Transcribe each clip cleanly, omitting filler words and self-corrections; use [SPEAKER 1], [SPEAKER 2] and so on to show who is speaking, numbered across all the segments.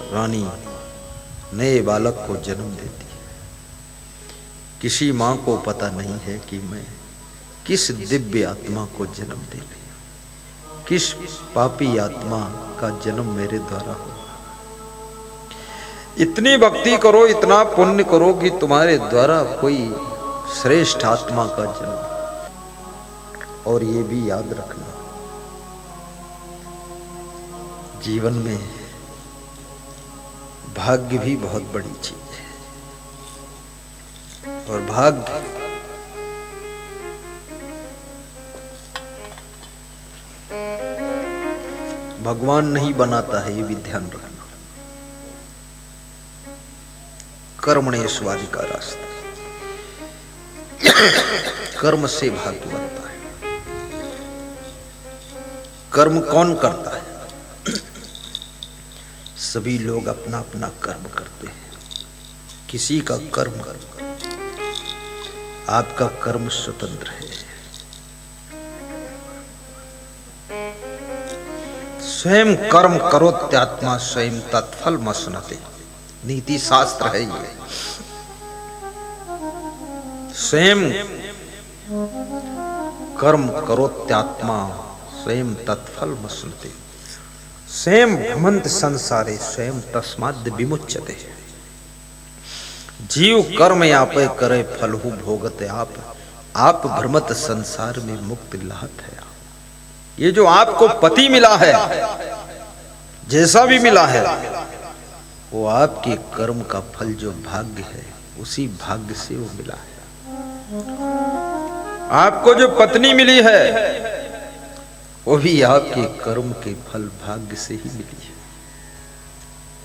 [SPEAKER 1] रानी नए बालक को जन्म देती है। किसी माँ को पता नहीं है कि मैं किस दिव्य आत्मा को जन्म दे रही हूं, किस पापी आत्मा का जन्म मेरे द्वारा हो। इतनी भक्ति करो, इतना पुण्य करो कि तुम्हारे द्वारा कोई श्रेष्ठ आत्मा का जन्म। और ये भी याद रखना, जीवन में भाग्य भी बहुत बड़ी चीज है। और भाग्य भगवान नहीं बनाता है, ये भी ध्यान रखना। कर्मण्येषु का रास्ता, कर्म से भाग्य बनता है। कर्म कौन करता है? सभी लोग अपना अपना कर्म करते हैं। किसी का कर्म, आपका कर्म स्वतंत्र है। स्वयं कर्म करो त्यात्मा स्वयं तत्फल मसनते, नीति शास्त्र है ये। स्वयं कर्म करो त्यात्मा स्वयं तत्फल मसनते, स्वयं भ्रमंत संसारे स्वयं तस्माद् विमुच्यते। जीव कर्म यापे करे फलहु भोगते आप भ्रमत संसार में मुक्त लाहत है। ये जो आपको पति मिला है, जैसा भी मिला है, वो आपके कर्म का फल जो भाग्य है, उसी भाग्य से वो मिला है। आपको जो पत्नी मिली है, वो भी आपके कर्म के फल भाग्य से ही मिली है।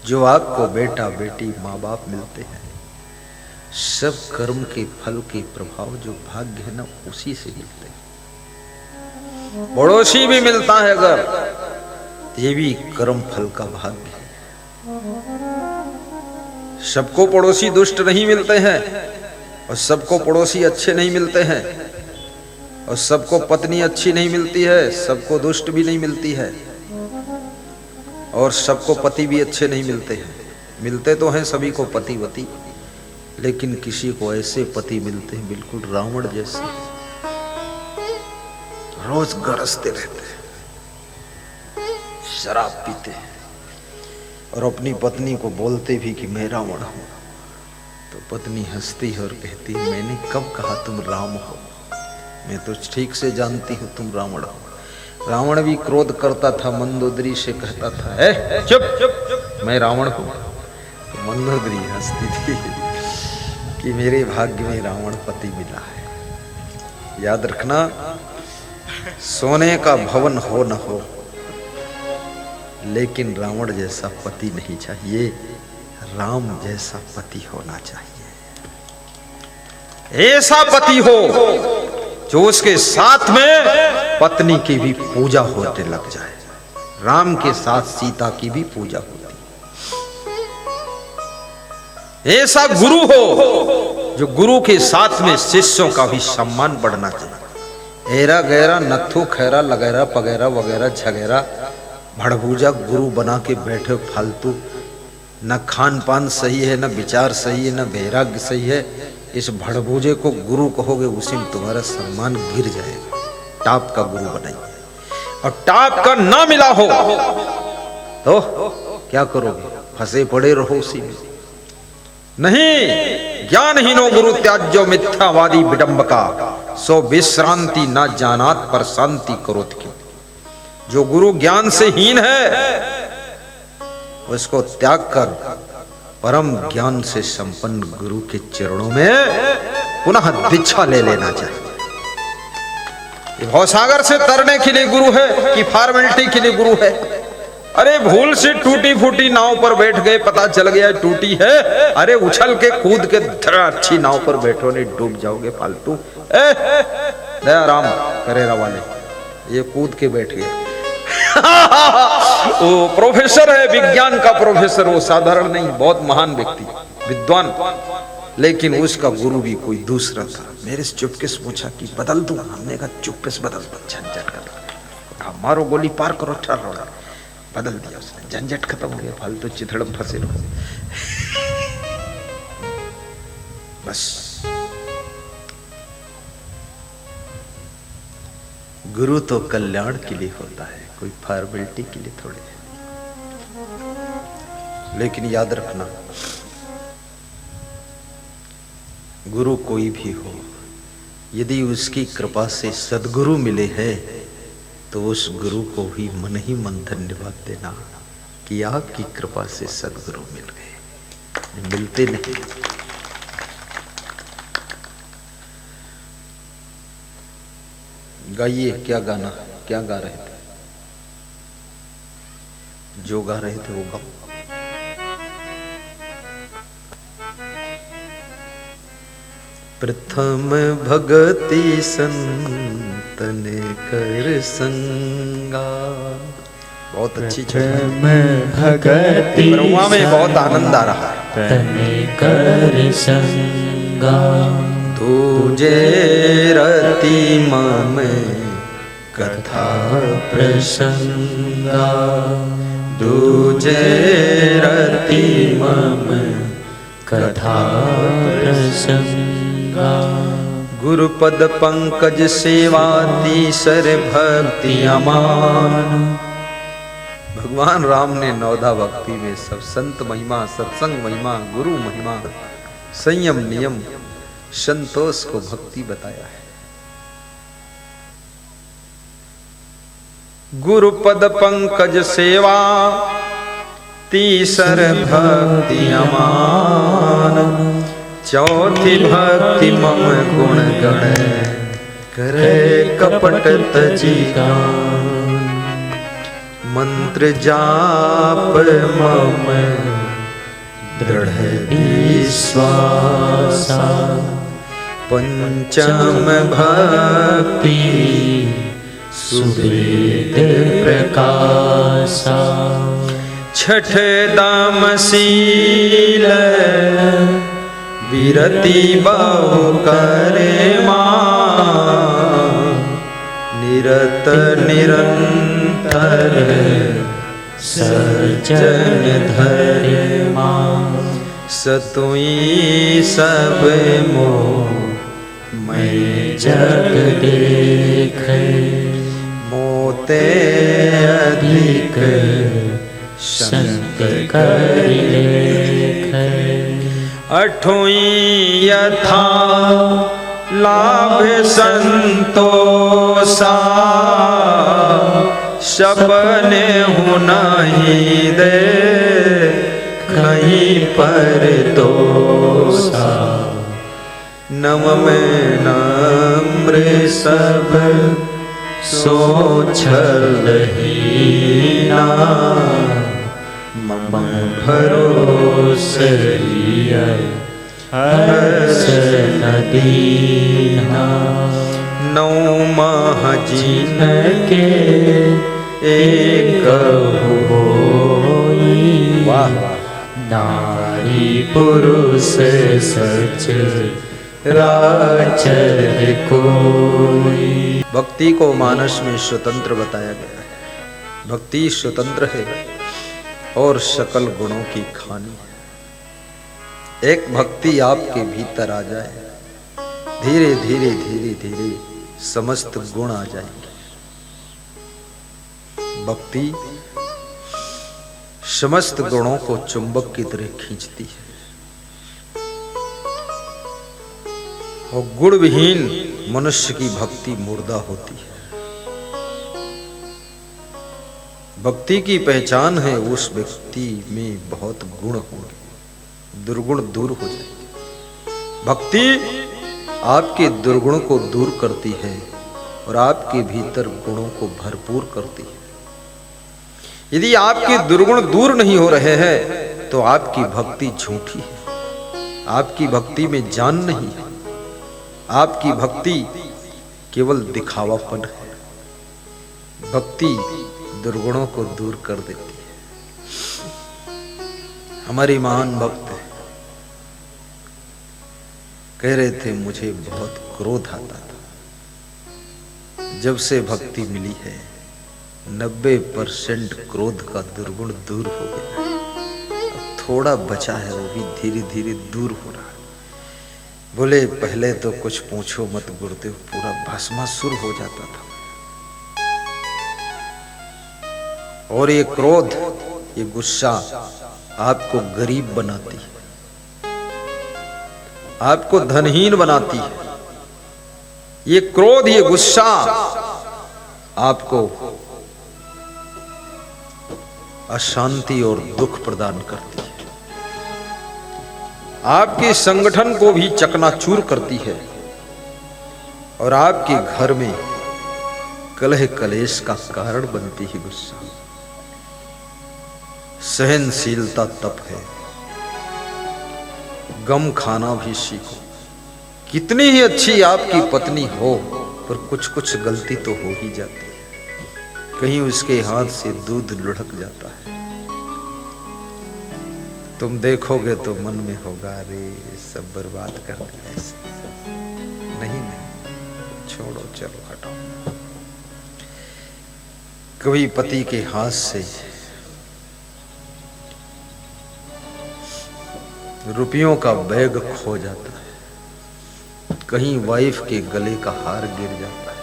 [SPEAKER 1] जो आपको बेटा बेटी माँ बाप मिलते हैं, सब कर्म के फल के प्रभाव जो भाग्य है ना, उसी से मिलते हैं। पड़ोसी भी मिलता है अगर, ये भी कर्म फल का भाग्य है। सबको पड़ोसी दुष्ट नहीं मिलते हैं, और सबको पड़ोसी अच्छे नहीं मिलते हैं, और सबको पत्नी अच्छी नहीं मिलती है, सबको दुष्ट भी नहीं मिलती है, और सबको पति भी अच्छे नहीं मिलते हैं। मिलते तो हैं सभी को पतिवती, लेकिन किसी को ऐसे पति मिलते हैं बिल्कुल रावण जैसे, रोज गरजते रहते हैं, शराब पीते हैं, और अपनी पत्नी को बोलते भी कि मैं रावण हूं। तो पत्नी हंसती है और कहती है, मैंने कब कहा तुम राम हो, मैं तो ठीक से जानती हूं तुम रावण हो। रावण भी क्रोध करता था, मंदोदरी से कहता था, चुप चुप मैं रावण हूं। तो मंदोदरी हंसती थी कि मेरे भाग्य में रावण पति मिला है। याद रखना, सोने का भवन हो न हो, लेकिन रावण जैसा पति नहीं चाहिए, राम जैसा पति होना चाहिए। ऐसा पति हो जो उसके साथ में पत्नी की भी पूजा होने लग जाए। राम के साथ सीता की भी पूजा होती। ऐसा गुरु हो जो गुरु के साथ में शिष्यों का भी सम्मान बढ़ना चाहिए। एरा गैरा नथु खैरा लगैरा पगैरा वगैरह झगैरा भड़भूजा गुरु बना के बैठे फालतू, न खान पान सही है, न विचार सही है, न वैराग्य सही है। इस भड़भूजे को गुरु कहोगे, उसी में तुम्हारा सम्मान गिर जाएगा। टाप का गुरु बनाइए, और टाप का ना मिला हो तो क्या करोगे? फंसे पड़े रहो उसी में। नहीं, ज्ञानहीनो गुरु त्याज्यो मिथ्यावादी विडंबका, सो विश्रांति ना जानात पर शांति करोत की। जो गुरु ज्ञान से हीन है, उसको त्याग कर परम ज्ञान से संपन्न गुरु के चरणों में पुनः दीक्षा ले लेना चाहिए। भवसागर से तरने के लिए गुरु है कि फॉर्मेलिटी के लिए गुरु है? अरे भूल से टूटी फूटी नाव पर बैठ गए, पता चल गया टूटी है, अरे उछल के कूद के अच्छी नाव पर बैठो, नहीं डूब जाओगे फालतू। दया राम करेरा वाले ये कूद के बैठ गया। वो प्रोफेसर है, विज्ञान का प्रोफेसर, वो साधारण नहीं, बहुत महान व्यक्ति, विद्वान, लेकिन उसका गुरु भी कोई दूसरा था। मेरे से चुपके से पूछा कि बदल दूं? हमने कहा चुपके से बदल दो, झंझट कर मारो, गोली पार करो, ठहरो। बदल दिया उसने, झंझट खत्म हो गया, फालतू चिथड़ में फंसे रहो। बस गुरु तो कल्याण के लिए होता है, कोई फॉर्मेलिटी के लिए थोड़ी है। लेकिन याद रखना, गुरु कोई भी हो, यदि उसकी कृपा से सद्गुरु मिले हैं तो उस गुरु को ही मन ही मन धन्यवाद देना कि आपकी कृपा से सद्गुरु मिल गए, मिलते नहीं। गाइए, क्या गाना, क्या गा रहे थे? जो गा रहे थे वो गाओ। प्रथम भगति संतन कर संगा। बहुत अच्छी भगति ब्रह्मा में बहुत आनंद आ रहा है।
[SPEAKER 2] तने कर संगा
[SPEAKER 1] तुझे रति मम कथा
[SPEAKER 2] प्रसंगा,
[SPEAKER 1] तुझे रति
[SPEAKER 2] मम कथा प्रसंगा।
[SPEAKER 1] गुरुपद पंकज सेवा तीसर भक्ति अमान। भगवान राम ने नौधा भक्ति में सब संत महिमा, सत्संग महिमा, गुरु महिमा, संयम, नियम, संतोष को भक्ति बताया है। गुरुपद पंकज सेवा तीसर भक्ति अमान। चौथी भक्ति मम गुण गण करे कपट तजी गान। मंत्र जाप मम दृढ़ विश्वासा। पंचम भक्ति
[SPEAKER 2] सुवेद प्रकाशा।
[SPEAKER 1] छठ दाम शील विरति बहु करे मान। निरत निरंतर
[SPEAKER 2] सज्जन धर्मा।
[SPEAKER 1] सतुई सब मोह मैं
[SPEAKER 2] जग देखे।
[SPEAKER 1] मोते अधिक
[SPEAKER 2] संत कर लेखे।
[SPEAKER 1] अठोई यथा लाभ संतोषा। सबने हूँ नहीं दे कहीं पर दोषा। नम में नम्र सब सोचल हीना। मम भरोसे हर्ष दीना। नौ माह जीन के एक होई। वाह।
[SPEAKER 2] नारी पुरुष सच राचर कोई।
[SPEAKER 1] भक्ति को मानस में स्वतंत्र बताया गया है। भक्ति स्वतंत्र है और सकल गुणों की खानी है। एक भक्ति आपके भीतर आ जाए, धीरे धीरे धीरे धीरे समस्त गुण आ जाएंगे। भक्ति समस्त गुणों को चुंबक की तरह खींचती है और गुण विहीन मनुष्य की भक्ति मुर्दा होती है। भक्ति की पहचान है उस व्यक्ति में बहुत गुण होंगे, दुर्गुण दूर हो जाएंगे। भक्ति आपके दुर्गुण को दूर करती है और आपके भीतर गुणों को भरपूर करती है। यदि आपके दुर्गुण दूर नहीं हो रहे हैं तो आपकी भक्ति झूठी है, आपकी भक्ति में जान नहीं है, आपकी भक्ति केवल दिखावापन है। भक्ति दुर्गुणों को दूर कर देती है। हमारी महान भक्त कह रहे थे, मुझे बहुत क्रोध आता था, जब से भक्ति मिली है 90% क्रोध का दुर्गुण दूर हो गया। अब थोड़ा बचा है, वो भी धीरे धीरे दूर हो रहा है। बोले पहले तो कुछ पूछो मत गुरुदेव, पूरा भस्मासुर हो जाता था। और ये क्रोध, ये गुस्सा आपको गरीब बनाती है, आपको धनहीन बनाती है। ये क्रोध, ये गुस्सा आपको अशांति और दुख प्रदान करती है, आपके संगठन को भी चकनाचूर करती है और आपके घर में कलह कलेश का कारण बनती है। गुस्सा, सहनशीलता तप है। गम खाना भी सीखो। कितनी ही अच्छी आपकी पत्नी हो, पर कुछ कुछ गलती तो हो ही जाती है। कहीं उसके हाथ से दूध लुढ़क जाता है, तुम देखोगे तो मन में होगा, अरे सब बर्बाद कर दिया ऐसे। नहीं, छोड़ो, चलो हटाओ। कभी पति के हाथ से रुपयों का बैग खो जाता है, कहीं वाइफ के गले का हार गिर जाता है।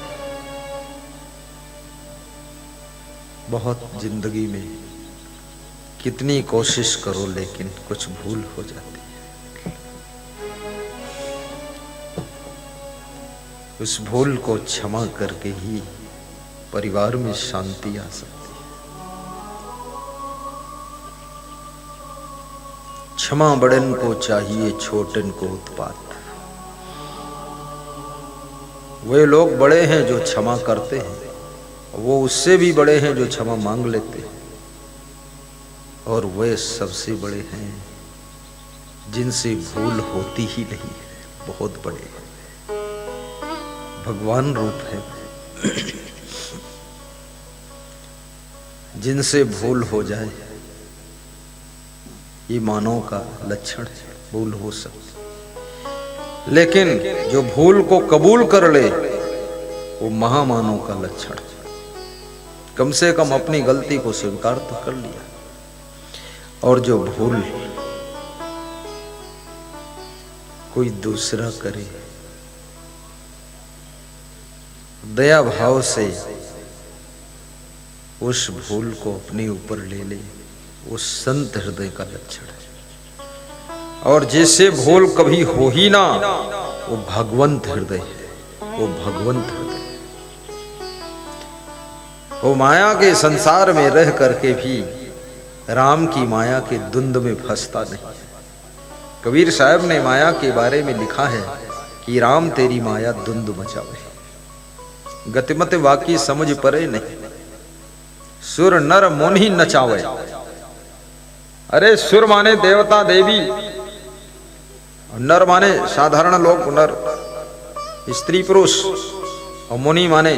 [SPEAKER 1] बहुत जिंदगी में कितनी कोशिश करो लेकिन कुछ भूल हो जाती है। उस भूल को क्षमा करके ही परिवार में शांति आ सकती है। क्षमा बड़न को चाहिए, छोटन को उत्पात। वे लोग बड़े हैं जो क्षमा करते हैं, वो उससे भी बड़े हैं जो क्षमा मांग लेते हैं, और वे सबसे बड़े हैं जिनसे भूल होती ही नहीं है। बहुत बड़े हैं, भगवान रूप है। जिनसे भूल हो जाए, ये मानव का लक्षण है, भूल हो सकती। लेकिन जो भूल को कबूल कर ले, वो महामानव का लक्षण है। कम से कम अपनी गलती को स्वीकार तो कर लिया। और जो भूल कोई दूसरा करे, दया भाव से उस भूल को अपने ऊपर ले ले, वो संत हृदय का लक्षण है। और जिससे भूल कभी हो ही ना, वो भगवंत हृदय है, वो भगवंत हृदय। वो माया के संसार में रह करके भी राम की माया के धुंध में फंसता नहीं। कबीर साहब ने माया के बारे में लिखा है कि राम तेरी माया धुंध मचावे, गतिमत वाकी समझ परे नहीं, सुर नर मुनि नचावे। अरे सुर माने देवता देवी, नर माने साधारण लोग, नर स्त्री पुरुष, और मुनि माने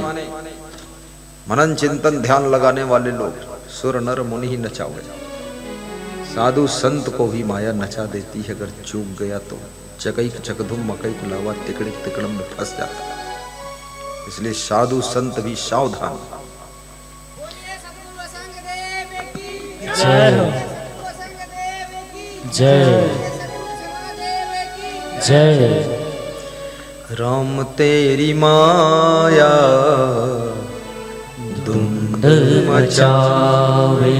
[SPEAKER 1] मनन चिंतन ध्यान लगाने वाले लोग। सुर नर मुनि ही नचावे। साधु संत को भी माया नचा देती है, अगर चूक गया तो। चकई चकधुम मकई कुलावा तिकड़ी तिकड़म में फंस जाता है। इसलिए साधु संत भी सावधान।
[SPEAKER 2] जय जय जय।
[SPEAKER 1] राम तेरी माया धुंध
[SPEAKER 2] मचावे,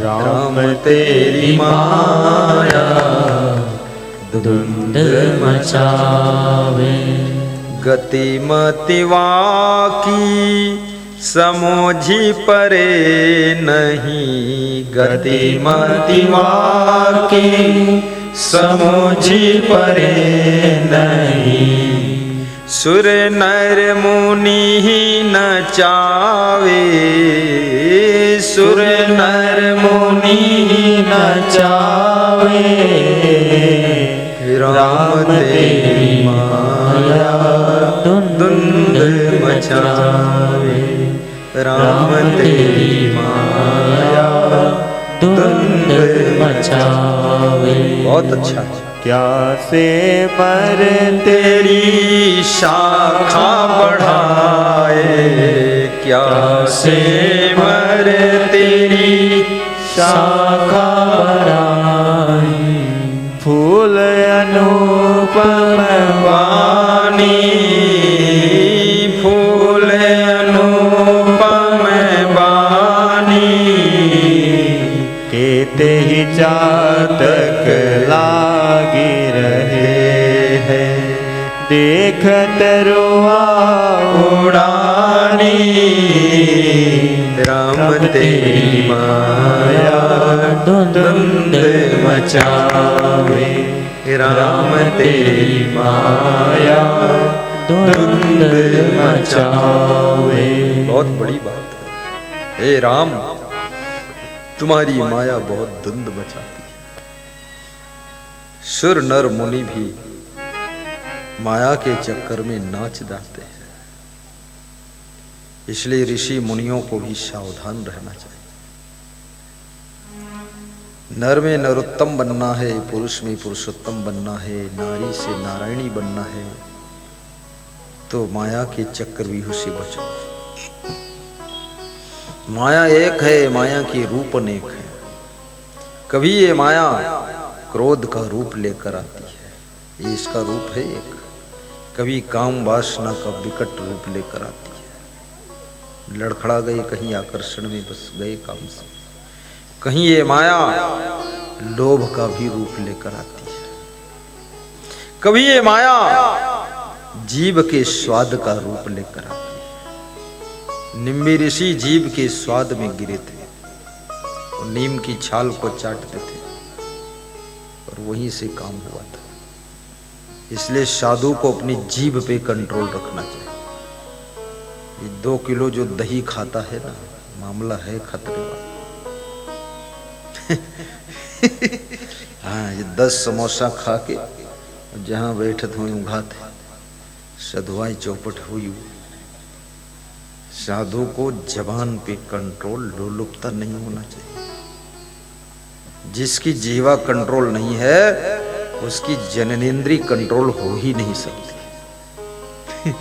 [SPEAKER 1] राम तेरी माया
[SPEAKER 2] धुंध मचावे।
[SPEAKER 1] गतिमति वाकी समझी परे नहीं, गतिमति वाकी
[SPEAKER 2] समझी परे नहीं।
[SPEAKER 1] सुर नर मुनि ही नचावे, सुर नर मुनि ही
[SPEAKER 2] नचावे।
[SPEAKER 1] राम तेरी माया धुंध मचावे, राम तेरी माया
[SPEAKER 2] धुंध मचावे।
[SPEAKER 1] बहुत अच्छा।
[SPEAKER 2] क्या से मर तेरी
[SPEAKER 1] शाखा बढ़ाए, क्या
[SPEAKER 2] से मर तेरी शाखा बढ़ाई। फूल अनुपम
[SPEAKER 1] वाणी, फूल अनुपम वाणी,
[SPEAKER 2] केते ही चातक लागी रहे हैं, देखत रुआ
[SPEAKER 1] उड़ानी। राम तेरी माया धुंध मचावे, राम तेरी माया
[SPEAKER 2] धुंध मचावे।
[SPEAKER 1] बहुत बड़ी बात है। हे राम, तुम्हारी माया बहुत धुंध मचाती है। सुर नर मुनि भी माया के चक्कर में नाच जाते हैं। इसलिए ऋषि मुनियों को भी सावधान रहना चाहिए। नर में नरोत्तम बनना है, पुरुष में पुरुषोत्तम बनना है, नारी से नारायणी बनना है, तो माया के चक्रव्यूह से बचो। माया एक है, माया की रूप अनेक है। कभी ये माया क्रोध का रूप लेकर आती है, ये इसका रूप है एक। कभी काम वासना का विकट रूप लेकर आती है। लड़खड़ा गए, कहीं आकर्षण में बस गए काम से। कहीं ये माया लोभ का भी रूप लेकर आती है। कभी ये माया जीव के स्वाद का रूप लेकर आती है। निम्बी ऋषि जीव के स्वाद में गिरे थे और नीम की छाल को चाटते थे और वहीं से काम हुआ था। इसलिए साधु को अपनी जीभ पे कंट्रोल रखना चाहिए। ये 2 किलो जो दही खाता है ना, मामला है खतरे वाला। हाँ, ये 10 समोसा खा के जहां बैठत हुए उघात है, सधुआई चौपट हुई। साधु को जबान पे कंट्रोल, लोलुपता नहीं होना चाहिए। जिसकी जीवा कंट्रोल नहीं है, उसकी जननेंद्री कंट्रोल हो ही नहीं सकती।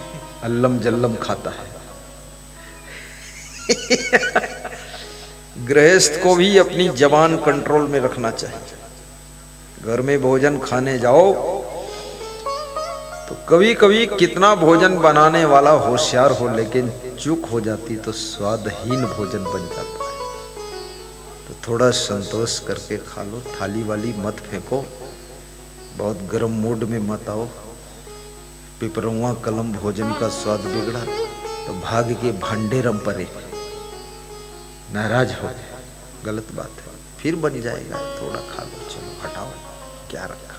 [SPEAKER 1] अल्लम जल्लम खाता है। गृहस्थ को भी अपनी जबान कंट्रोल में रखना चाहिए। घर में भोजन खाने जाओ तो कभी कभी कितना भोजन बनाने वाला होशियार हो, लेकिन चूक हो जाती तो स्वादहीन भोजन बन जाता है। तो थोड़ा संतोष करके खा लो, थाली वाली मत फेंको, बहुत गर्म मूड में मत आओ। पिपरुआ कलम भोजन का स्वाद बिगड़ा तो भाग के भांडेरम परे, नाराज हो गए, गलत बात है। फिर बन जाएगा, थोड़ा खा लो, चलो हटाओ, क्या रखा।